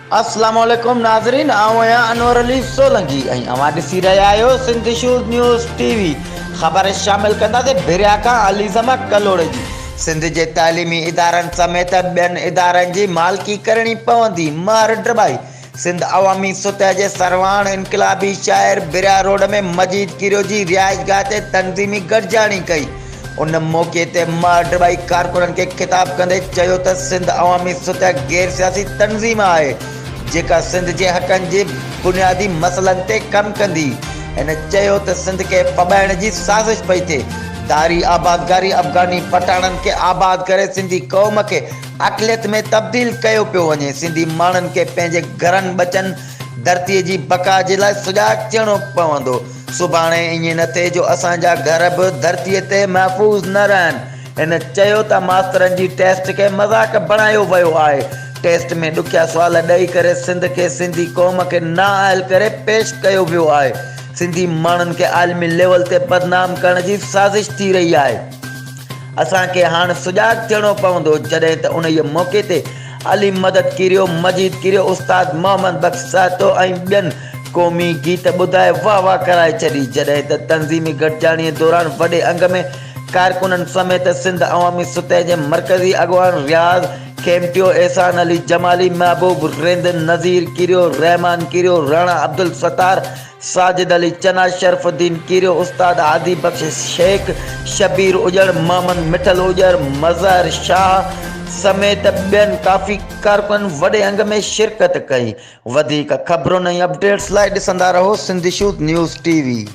अस्सलामुअलैकुम नाज़रीन, आऊं अनवर अली सोलंकी ऐं अवां ॾिसी रहिया आहियो सिंध शूज़ न्यूज़ टीवी। ख़बर शामिल कंदासीं भिरिया खां अलीज़मा कलोड़ जी। सिंध जे तालीमी इदारनि समेत ॿियनि इदारनि जी मालिकी करणी पवंदी। महर ड्रबाई सिंध अवामी सुतह जे सरवाण इनकलाबी शाइर भिरिया रोड में मजीद किरियो जी रिहाइशगाह ते तंज़ीमी गॾिजाणी कई। उन मौक़े ते महर ड्रबाई कारकुननि खे ख़िताब कंदे चयो त सिंध अवामी सुतह गैर सियासी तंज़ीम आहे जेका सिंध जे हक़नि जे बुनियादी मसइलनि ते कमु कंदी। हिन चयो त सिंध खे पॿाइण जी साज़िश पई थिए। दारी आबादगारी अफ़गानी पठाणनि खे आबाद करे सिंधी क़ौम खे अक़लियत में तब्दील कयो पियो वञे। सिंधी माण्हुनि खे पंहिंजे घरनि बचनि धरतीअ जी बका जे लाइ सुजाॻ थियणो पवंदो। सुभाणे ईअं न थिए जो असांजा घर बि धरतीअ ते महफ़ूज़ न रहनि। हिन चयो त मास्तरनि जी टेस्ट खे मज़ाक़ बणायो वियो आहे। टेस्ट में ॾुखिया सुवाल ॾेई करे सिंध खे सिंधी क़ौम खे नाअहल करे पेश कयो वियो आहे। सिंधी माण्हुनि खे आलमी लेवल ते बदनाम करण जी साज़िश थी रही आहे। असांखे हाणे सुजाॻ थियणो पवंदो। जॾहिं त उन मौक़े ते अली मदद किरियो, मजीद किरियो, उस्ताद मोहम्मद बख्श सातो ऐं ॿियनि क़ौमी गीत ॿुधाए वाह वाह कराए छॾी। जॾहिं त तंज़ीमी गॾिजाणीअ दौरान वॾे अंग में कारकुननि समेत सिंध अवामी सुतह जे मरकज़ी अॻवान रियाज़ खेमटियो, एहसान अली जमाली, महबूब रिंद, नज़ीर किरियो, रहमान किरियो, राणा अब्दुल सत्तार, साजिद अली चना, शरफुद्दीन किरियो, उस्ताद हादी बख्श शेख, शबीर उजड़, मोहम्मद मिठल उजड़, मज़हर शाह समेत ॿियनि काफ़ी कारकुननि वॾे अंग में शिरकत कई। वधीक ख़बरुनि ऐं अपडेट्स लाइ ॾिसंदा रहो सिंध शूज़ न्यूज़ टीवी।